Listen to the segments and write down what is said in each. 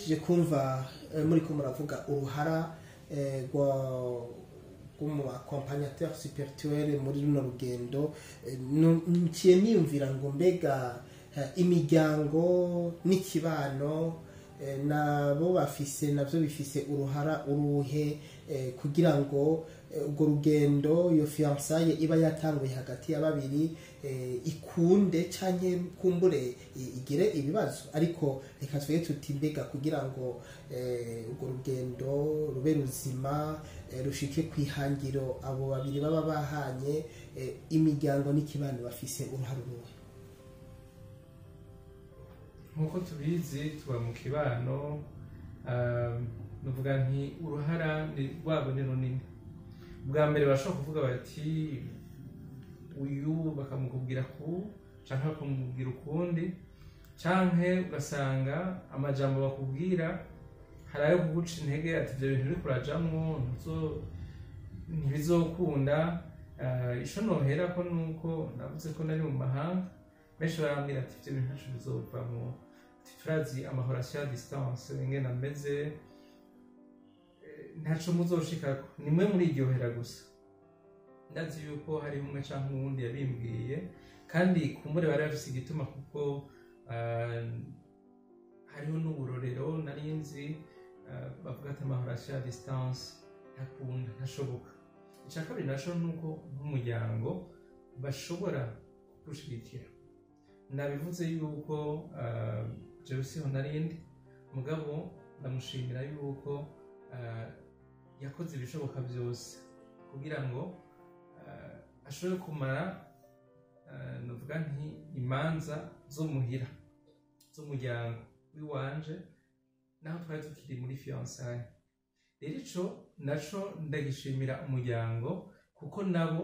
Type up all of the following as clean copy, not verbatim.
duhejeje kumva muri ko muravuga uruhara rw'umu accompagnateur spirituel muri runo rugendo, niciye niyumvira ngo mbega imiryango n'ikibano nabo bafise navyo bifise uruhara uruhe kugira ngo urwo rugendo iyo fiançaille iba yatanguye hagati ya babiri ikunde canke kumbure igire ibibazo, ariko reka twege tuti mbega kugira ngo urwo rugendo rube ruzima rushike kwihangiro abo babiri baba bahanye, imiryango n'ikibano bafise uruhara uruhe? nkuko tubizi tuba mu kibano, nuvuga nti uruhara rwabo ni runini. Bwa mbere bashobora kuvuga bati uyu bakamukubwira ku canke bakamubwira ukundi, canke ugasanga amajambo bakubwira hari ayo kuguca intege ati ivyo bintu uri kurajamwo ntibizokunda. Ico noherako nuko navuze ko nari mu mahanga, benshi barambwira ati ivyo bintu ntaco bizovamwo, turazi amahorasiyo ya distance ingene ameze, ntaco muzoshikako, nimwe muriryohera gusa. Ndazi yuko hari umwe canke uwundi yabimbwiye, kandi kumbure bari bafise igituma, kuko hariho n'uburorero narinzi bavuga ati amahorasiyo ya distance ntakunda, ntashoboka. Ica kabiri naco nuko nk'umuryango bashobora kugushigikira. Nabivuze yuko jewe siho narindi, mugabo ndamushimira yuko yakoze ibishoboka byose kugira ngo ashobore kumara novuga nti imanza zo muhira z'umuryango wiwanje naho twari tukiri muri fiançailles. Rero ico naco ndagishimira umuryango, kuko nabo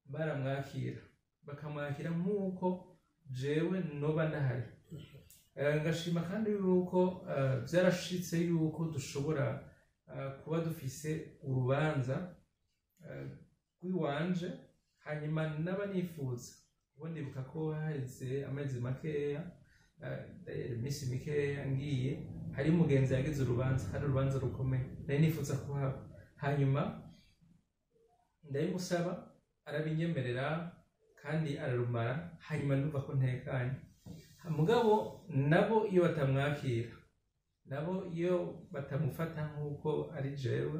baramwakira bakamwakira nk'uko jewe noba ndahari. Ngashima kandi yuko byarashitse yuko dushobora kuba dufise urubanza rw'iwanje, hanyuma naba nifuza ubu ndibuka ko haheze amezi makeya, iminsi mikeya ngiye, hari umugenzi yagize urubanza, hari urubanza rukomeye nari nifuza kuhaba, hanyuma ndabimusaba arabinyemerera kandi ararumara, hanyuma ndumva ko ntekanye. Mugabo nabo iyo batamwakira, nabo iyo batamufata nk'uko ari jewe,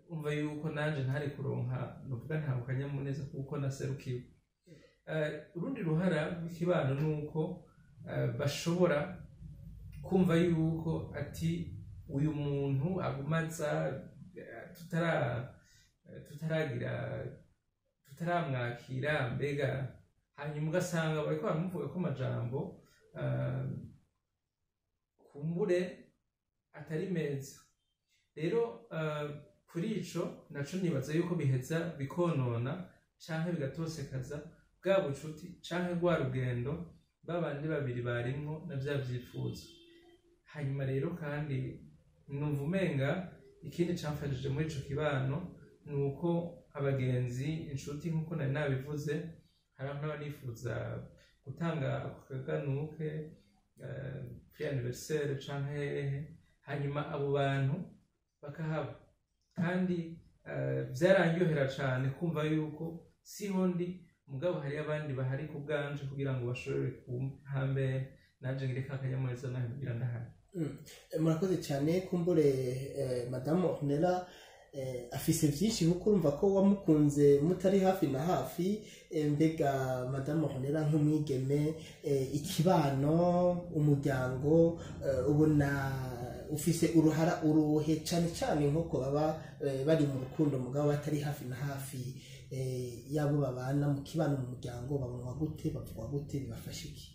umva yuko nanje ntari kuronka nuvuga nta kanyamuneza kuko naserukiwe. Urundi ruhara rw'ikibano nuko bashobora kumva yuko ati uyu muntu agumaza tutaramwakira, mbega hanyuma ugasanga bariko baramuvuga ko amajambo kumbure atari meza. Rero kuri ico naco nibaza yuko biheza bikonona canke bigatosekaza bwa bucuti canke rwa rugendo babandi babiri barimwo na vya vyifuzo. Hanyuma rero kandi numva umenga ikindi camfashije muri ico kibano nuko abagenzi, inshuti nkuko nari nabivuze, hari n'abanifuza gutanga akaganuke kuri anniversaire canke hanyuma abo bantu bakahaba, kandi vyarangyohera cane kumva yuko siho ndi, mugabo hari abandi bahari ku bwanje kugira ngo bashobore kumhambe nanje ngire kakanyamuneza naho kugira ndahari. Murakoze cyane. Kumbure Madame Ornella afise vyinshi kuko urumva ko wamukunze mutari hafi na hafi, mbega Madame Ornella nk'umwigeme, ikibano, umuryango, ubona ufise uruhara uruhe cane cane nkuko baba bari mu rukundo mugabo batari hafi na hafi yabo babana mu kibano mu muryango, babonwa gute, bavugwa gute, bibafasha iki?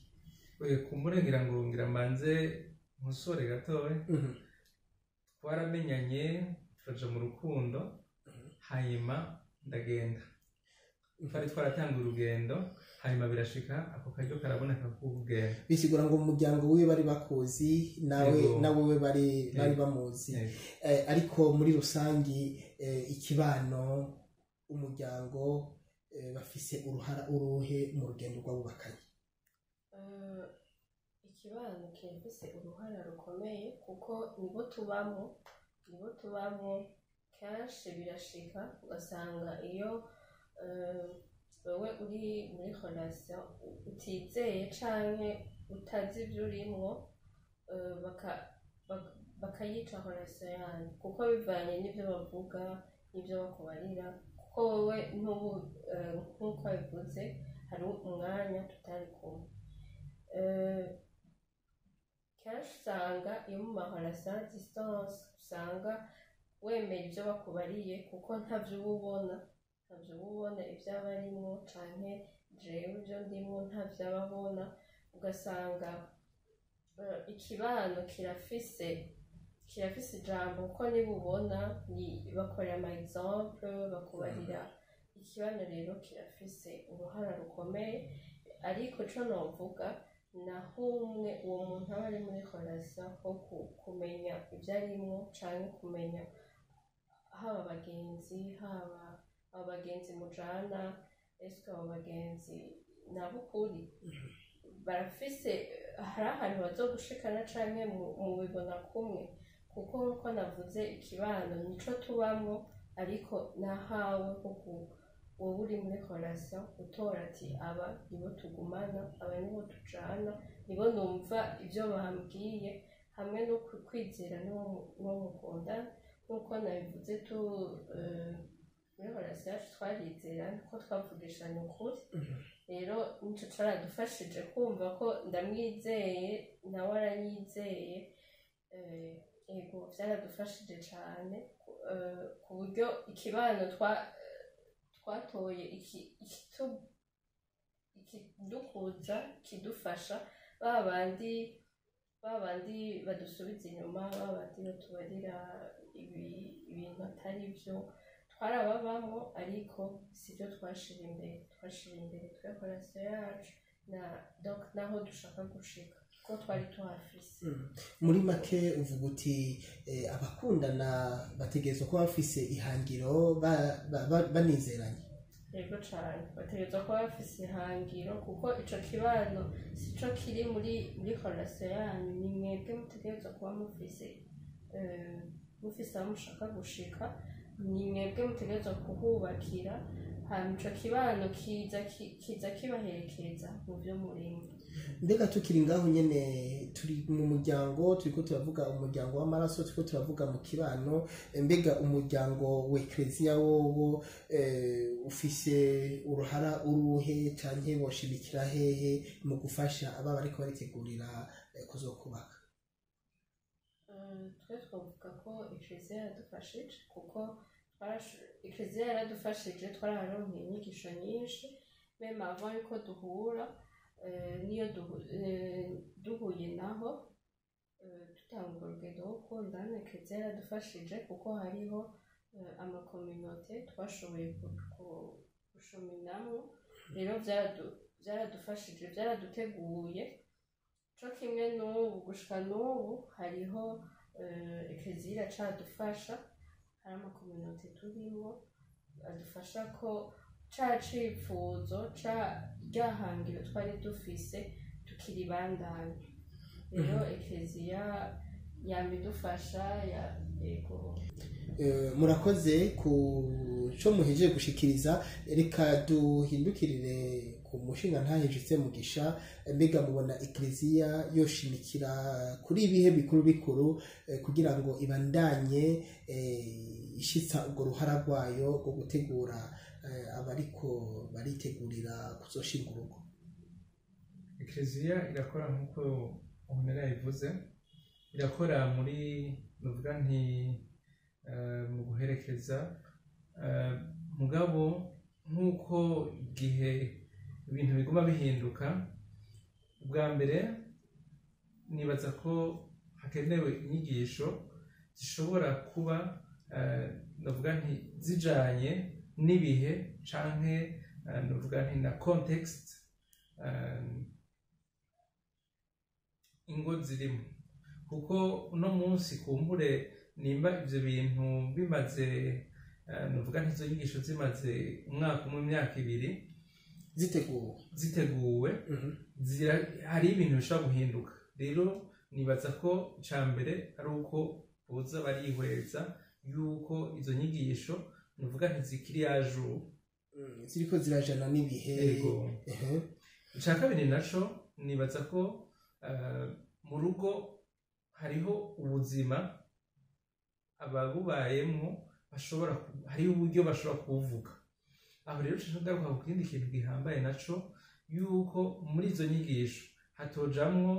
Kumbure ngira mbanze musore gatoya. Twaramenyanye turaja mu rukundo, hanyuma ndagenda, twari twaratanga urugendo, hanyuma birashika ako karyo karaboneka k'ubugenda. Bisigura ngo mu muryango wiwe bari bakuzi, nawe bari bamuzi, ariko muri rusangi ikibano, umuryango bafise uruhara uruhe mu rugendo rw'abubakanye? ikibano kirafise uruhara rukomeye kuko nibo tubamo kenshi birashika ugasanga iyo wewe uri muri relation utizeye canke utazi ibyo urimwo bakayica relation yanyu kuko bivanye n'ibyo bavuga n'ibyo bakubarira kuko wowe nk'uko bivuze hari umwanya tutari kumwe. Kenshi usanga iyo mu maharasa distance usanga wemera ibyo bakubariye kuko ntavyo uba ubona ibyo aba arimwo canke jewe ibyo ndimwo ntavyo aba abona, ugasanga ikibano kirafise ijambo kuko niba ubona bakorera ama exemple bakubarira. Ikibano rero kirafise uruhara rukomeye, ariko co novuga naho uwo muntu aba ari muri relation ho kumenya ibyo arimwo canke kumenya haba abagenzi mujana eske abo bagenzi nabo ukuri barafise hari ahantu bazogushikana canke mubibona kumwe kuko nkuko navuze ikibano nico tubamwo, ariko nahawe wowe uri muri relation utora ati aba nibo tugumana, aba nibo tujana, nibo numva ibyo bambwiye, hamwe no kwizera no mukunda nkuko nabivuze muri relation yacu twarizera ko twavugishanya ukuri. Rero nico caradufashije kumva ko ndamwizeye nawe aranyizeye, ego vyaradufashije cane ku buryo ikibano twatoye ikidukuza kidufasha babandi badusubiza inyuma, babandi batubarira ibintu atari byo twarababamo, ariko sibyo twashira imbere twe relation yacu donc naho dushaka gushika ko twari tuhafise. Muri make uvuga uti abakundana bategerezwa kuba bafise ihangiro banizeranye. Yego cane, bategerezwa kuba bafise ihangiro kuko ico kibano sico kiri muri relation yanyu, ni mwebwe mutegerezwa kuba mufise aho mushaka gushika, ni mwebwe mutegerezwa kuhubakira, hanyuma ico kibano kiza kibaherekeza mu byo murimo. Mbega tukiri ngaho nyene turi mu muryango, turiko turavuga umuryango w'amaraso, turiko turavuga mu kibano, mbega umuryango w'Eklezia wowo ufise uruhara uruhe canke woshimikira hehe mu gufasha aba bariko baritegurira kuzokubaka? Twe twavuga ko Eklezia yaradufashije kuko Eklezia yaradufashije, twararonkeye inyigisho nyinshi meme avant yuko duhura, niyo duhuye naho tutanga urugendo rwo gukundana. Eklezia yaradufashije kuko hariho amakominote twashoboye gushominamwo, rero vyaradufashije, vyaraduteguye co kimwe n'ubu gushika n'ubu hariho Eklezia iracadufasha, hari amakominote turimwo adufasha ko ca cifuzo ryahangiro twari dufise tukiribandanya. Rero Eklezia yamidufasha yego. Murakoze ku co muhejeje gushikiriza, reka duhindukirire ku mushinga ntahejutse Mugisha. Mbega mubona Eklezia yoshimikira kuri ibihe bikuru kugira ngo ibandanye ishitsa ubwo ruhara rwayo rwo gutegura abariko baritegurira kuzoshinga urugo? Eklezia irakora nkuko Honera yabivuze, irakora muri nuvuga nti mu guherekeza, mugabo nkuko igihe ibintu biguma bihinduka, ubwa mbere nibaza ko hakenewe inyigisho zishobora kuba nuvuga nti zijanye n'ibihe canke nuvuga nti na context ingo zirimo, kuko uno munsi kumbure nimba ivyo bintu bimaze nuvuga nti izo nyigisho zimaze umwaka umwe, imyaka ibiri ziteguwe, hari ibintu bishobora guhinduka rero nibaza ko icya mbere ari uko boza barihweza yuko izo nyigisho nuvuga ntizikiri yaje ziriko zirajana n'ibihe. icya kabiri naco nibaza ko mu rugo hariho ubuzima ababubayemo bashobora hariho uburyo bashobora kuvuga aho rero nshaka ku kindi kintu gihambaye naco yuko muri izo nyigisho hatojamwo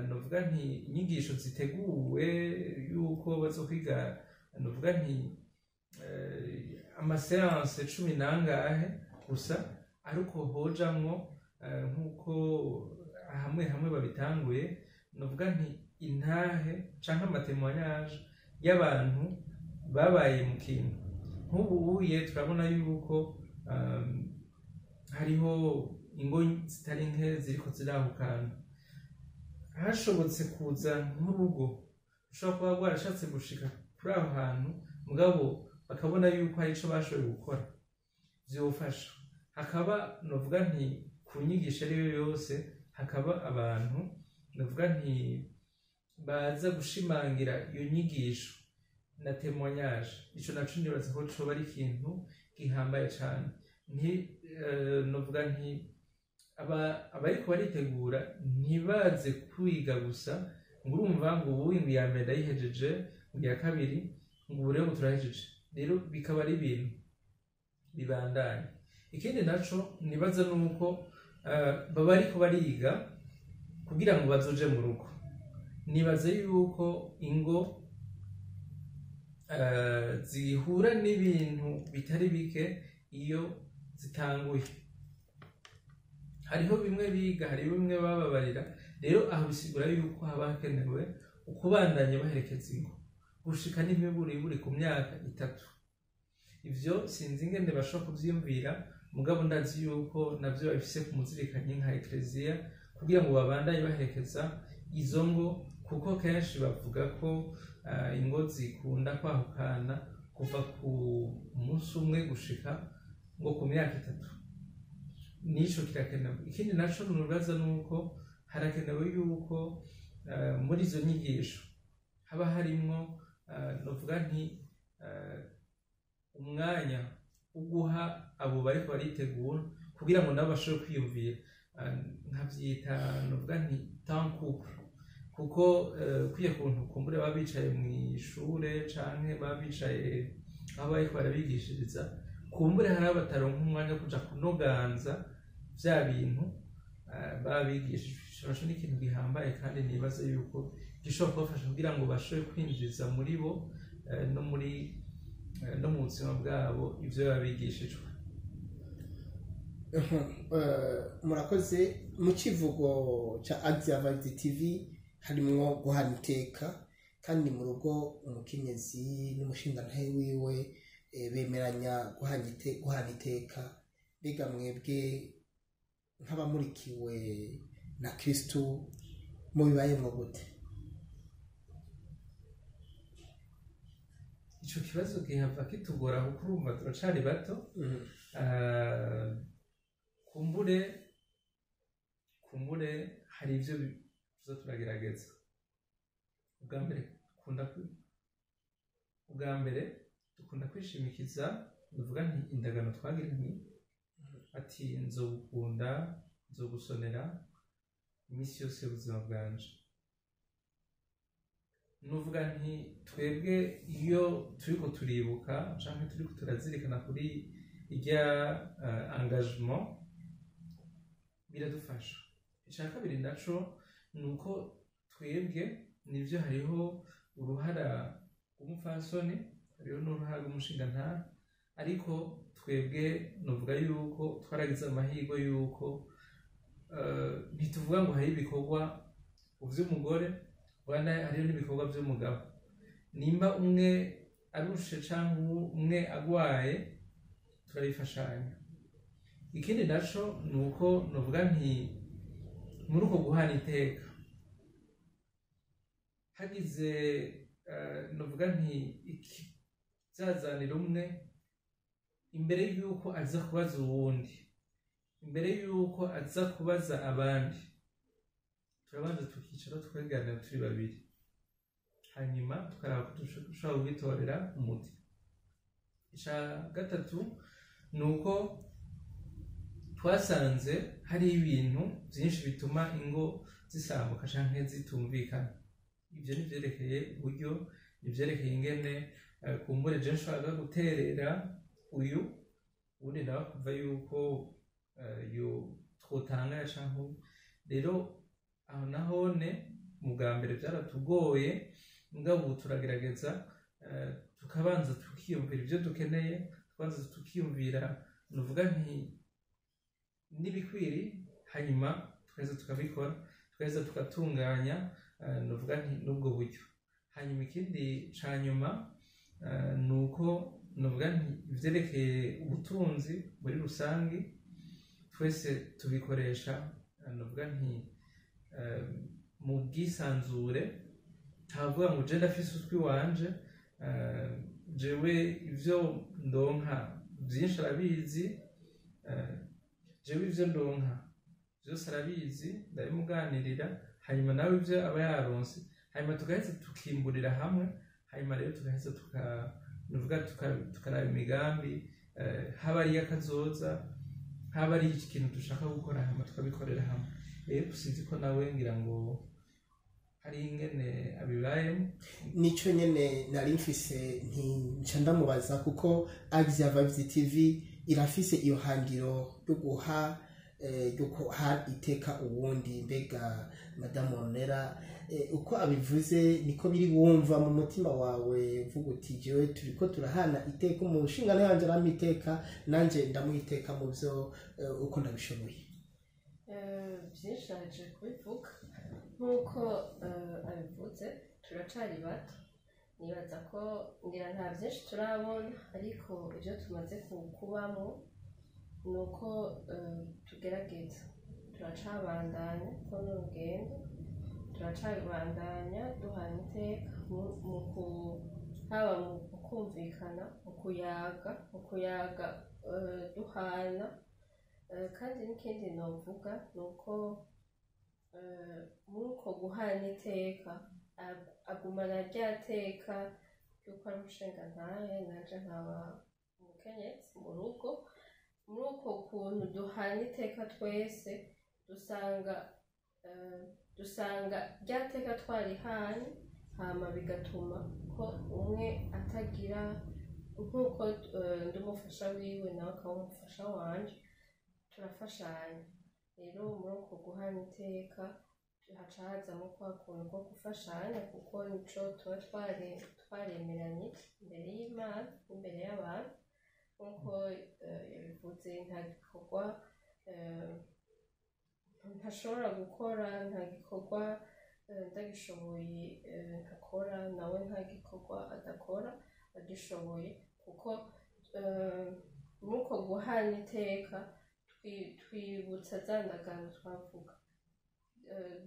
novuga nti inyigisho ziteguwe yuko bazokwiga novuga nti amaseanse 10 nangahe gusa ariko hojamwo nkuko hamwe babitanguye novuga nti intahe canke amatemwanyaje y'abantu babaye mu kintu nk'ubuye turabona yuko hariho ingo zitari nke ziriko zirahukana hashobotse kuza nk'urugo ushobora kuba rwarashatse gushika kuri aho hantu mugabo bakabona yuko hari ico bashoboye gukora vyofasha hakaba novuga nti ku nyigisho ariyo yose hakaba abantu novuga nti baza gushimangira iyo nyigisho na témoignage ico naco nibaza ko coba ari ikintu gihambaye cane novuga nti abariko baritegura ntibaze kwiga gusa ngo urumva ngo ubu ingu ya mbere ndayihejeje ingu ya kabiri ngo ubu rero turahejeje rero bikaba ari ibintu bibandanye ikindi naco nibaza nuko baba ariko bariga kugira ngo bazoje mu rugo nibaze yuko ingo zihura n'ibintu bitari bike iyo zitanguye hariho bimwe biga hariho bimwe bababarira rero aho bisigura yuko haba hakenewe ukubandanya baherekeza ingo gushika n'imiburi ku myaka 3 ivyo sinzi ingene bashobora kuvyiyumvira mugabo ndazi yuko navyo bifise ku muzirikanye nka Ecclesia kugira ngo babandanye baherekeza izo ngo kuko kenshi bavuga ko ingo zikunda kwahukana kuva ku munsi umwe gushika ngo ku myaka 3 nico kirakenewe ikindi naco nubaza nuko harakenewe yuko muri izo nyigisho haba harimwo novuga nti umwanya uguha abo bariko baritegura kugira ngo nabo bashobore kwiyumvira nkavyita novuga nti temps couple kuko kwiye kuntu kumbure baba bicaye mu ishure canke baba bicaye aho bariko barabigishiriza kumbure hari abataronka umwanya wo kuja kunoganza vya bintu babigishije ni ikintu gihambaye kandi nibaza yuko gishobora kubafasha kugira ngo bashobore kwinjiza muri bo no mu buzima bwabo ivyo babigishijwe. Murakoze mu kivugo ca Axiavadi TV harimwo guhana iteka kandi mu rugo umukenyezi n'umushingantahe wiwe bemeranya guhana iteka biga mwebwe nk'abamurikiwe na Kristo mu bibayemwo gute? Ico kibazo gihava kitugora kuko urumva turacari bato kumbure hari ivyo turagerageza ubwa mbere dukunda kwishimikiza bivuga nti indagano twagiranye ati nzogukunda nzogusonera iminsi yose y'ubuzima bwanje nuvuga nti twebwe iyo turiko turibuka canke turiko turazirikana kuri irya engagement biradufasha icya kabiri naco nuko twebwe nivyo hariho uruhara rw'umupfasoni hariho n'uruhara rw'umushingantahe ariko twebwe nuvuga yuko twaragize amahirwe yuko ntituvuga ngo hari ibikorwa vy'umugore wana hariho n'ibikorwa vy'umugabo nimba umwe arushe canke umwe agwaye turabifashanya ikindi naco nuko nuvuga nti muri uko guhana iteka hagize nuvuga nti zazanira umwe imbere yuko aza kubaza uwundi imbere yuko aza kubaza abandi turabanza tukicara tukaganira turi babiri, hanyuma tukaraba ko dushobora kubitorera umuti. Ica gatatu ni uko twasanze hari ibintu byinshi bituma ingo zisambuka canke zitumvikana. Ibyo nivyerekeye uburyo, nivyerekeye ingene kumbure je nshobora guterera uyu ubundi nawe kuva yuko twotanga canke rero aho nahone mu bwa mbere byaratugoye, mugabo ubu turagerageza tukabanza tukiyumvira ibyo dukeneye, tukabanza tukiyumvira nuvuga nti n'ibikwiri, hanyuma tukaheza tukabikora, tukaheza tugatunganya nuvuga nti n'ubwo buryo. Hanyuma ikindi ca nyuma ni uko nuvuga nti ivyerekeye ubutunzi muri rusangi twese tubikoresha nuvuga nti mu bwisanzure, ntavuga ngo je ndafise utwi wanje, jewe ivyo ndonka vyinshi arabizi, jewe ivyo ndonka vyose arabizi, ndabimuganirira, hanyuma nawe ivyo aba yaronse, hanyuma tugaheza tukimburira hamwe, hanyuma rero tugaheza tukaraba imigambi, haba ari akazoza, haba ari ikintu dushaka gukora, hanyuma tukabikorera hamwe. Rero sinzi ko nawe ngira ngo hari ingene abibayemo. Nico nyene nari mfise nca ndamubaza, kuko Axia Vibes TV irafise iyo hangiro yo guha iteka uwundi. Mbega Madame Ornella, uko abivuze niko biri wumva mu mutima wawe, vuga uti jewe turiko turahana iteka, umushinga yanje arampa iteka, nanje ndamuiteka mu vyo uko ndabishoboye. Byinshi naje kubivuga nk'uko abivuze, turacari bato, nibaza ko ngira nta byinshi turabona, ariko ibyo tumaze kubamo ni uko tugerageza, turacabandanya ko n'urugendo, turacabandanya duhana iteka haba mu kumvikana, mu kuyaga duhana. Kandi n'ikindi novuga ni uko muri uko guhana iteka agumana rya teka ry'uko ari umushingantahe, nanje nkaba umukenyezi mu rugo. Muri uko kuntu duhana iteka twese, dusanga rya teka twarihanye, hama bigatuma ko umwe atagira, nk'uko ndi umufasha wiwe nawe akaba umufasha wanje, turafashanya. Rero muri uko guhana iteka haca hazamo kwa kuntu ko gufashanya, kuko nico tuba twaremeranye imbere y'Imana n'imbere y'abantu. Nk'uko yabivuze, nta gikorwa ntashobora gukora, nta gikorwa ndagishoboye ntakora, nawe nta gikorwa adakora agishoboye, kuko muri uko guhana iteka twibutsa za ndagano twavuga,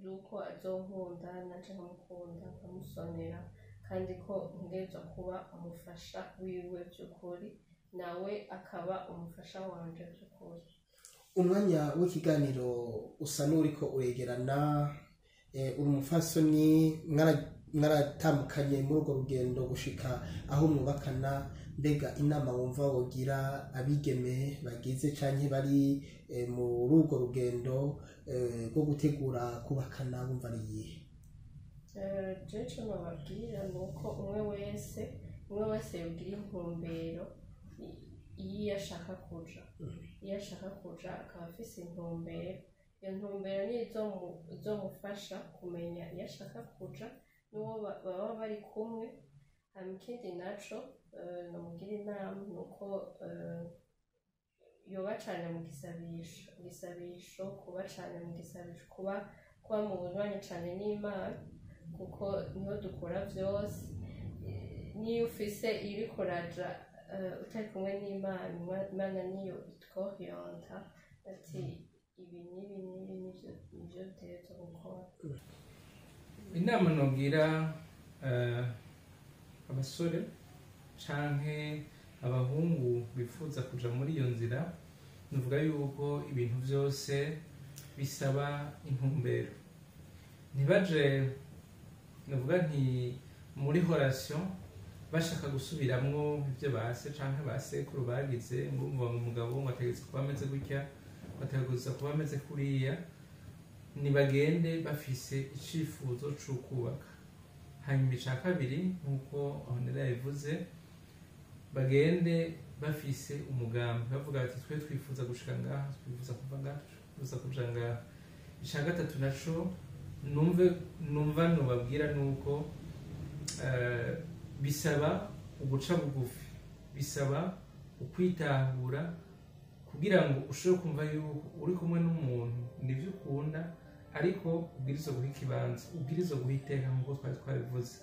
yuko azonkunda nanje nkamukunda, nkamusonera, kandi ko ntegerezwa kuba umufasha wiwe by'ukuri, nawe akaba umufasha wanje by'ukuri. Umwanya w'ikiganiro usa n'uriko uregerana, uri umufasoni, mwaratambukanye muri urwo rugendo gushika aho mwubakana. Mbega inama wumva wogira abigeme bagize canke bari muri urwo rugendo rwo gutegura kubakana, wumva ari iyihe? Jewe nobabwira ni uko umwe wese yogira intumbero iyo ashaka kuja, akaba afise intumbero. Iyo ntumbero niyo izomufasha kumenya iyo ashaka kuja n'uwo baba bari kumwe. Hama ikindi naco nomugira inama ni uko yoba cane mu gisabisho, kuba cane mu gisabisho, kuba mu bunywanyi cane n'Imana, kuko niho dukora vyose. Niyo ufise iriko uraja utari kumwe n'Imana, Imana niyo itwohiyonta ati ibi nivyo dutegerezwa gukora. Inama nobwira abasore canke abahungu bifuza kuja muri iyo nzira, nuvuga yuko ibintu vyose bisaba intumbero. ntibaje navuga nti muri relation bashaka gusubiramwo ibyo base canke basekuru bagize ngo umugabo ngo ategetse kuba ameze gutya bateguza kuba ameze kuriya nibagende bafise icifuzo cyo kubaka. Hanyuma ica kabiri nkuko Honera yavuze bagende bafise umugambi bavuga ati twe twifuza gushika ngaha twifuza kuva ngaha twifuza kuja ngaha. Ica gatatu naco numva nubabwira nuko bisaba uguca bugufi, bisaba ukwitahura kugira ngo ushobore kumva yuko uri kumwe n'umuntu nivyo ukunda ariko ubwirizo guha ikibanza, ubwirizo guha iteka nk'uko twari twabivuze.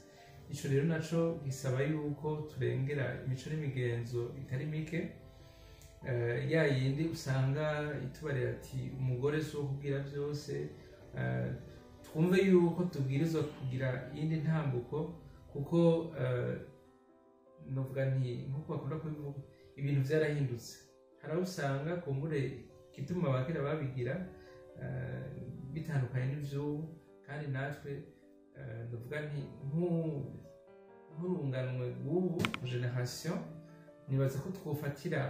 Ico rero naco gisaba yuko turengera imico n'imigenzo itari mike, ya yindi usanga itubarira ati umugore si uwo kubwira byose. Twumve yuko tubwirizwa kugira iyindi ntambuko kuko novuga nti nkuko bakunda kubivuga ibintu vyarahindutse. Hari usanga kumbure kituma abakera babigira bitandukanye n'ivyo, kandi natwe ndavuga nti nk'urunganwe rw'ubu generation nibaza ko twofatira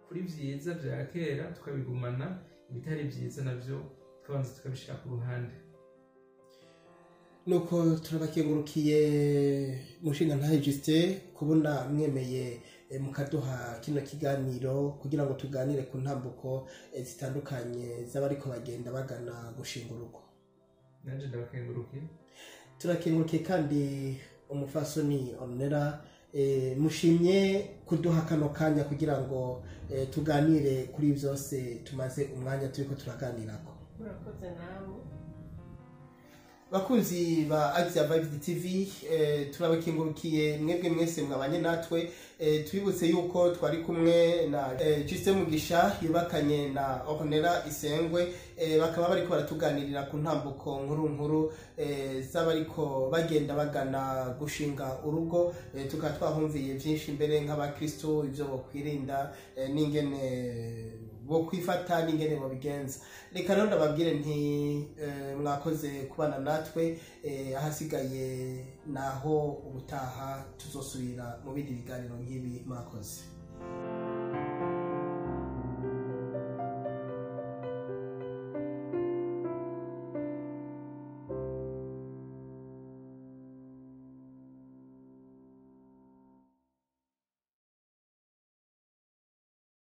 kuri vyiza vya kera tukabigumana, ibitari vyiza navyo tukabanza tukabishira ku ruhande. Nuko turabakengurukiye mushinga ntahe Justin kubona mwemeye mukaduha kino kiganiro kugira ngo tuganire ku ntambuko zitandukanye z'abariko bagenda bagana gushinga urugo. Nanje ndabakengurukiye. Turakengurukiye kandi umufasoni Honera mushimye kuduha kano kanya kugira ngo tuganire kuri byose tumaze umwanya turiko turaganirako. Murakoze namwe. Bakunzi ba Asia Vibes TV, turabakengurukiye mwebwe mwese mwabanye natwe. Twibutse yuko twari kumwe na Justin Mugisha yubakanye na Honera Isengwe, bakaba bariko baratuganirira ku ntambuko nkuru z'abariko bagenda bagana gushinga urugo. Tukaba twahumviye byinshi mbere nk'abakristo ivyo bokwirinda n'ingene bo kwifata n'ingene bo bigenza. Reka rero ndababwire nti mwakoze kubana natwe, ahasigaye naho ubutaha tuzosubira mu bindi biganiro nk'ibi. Mwakoze.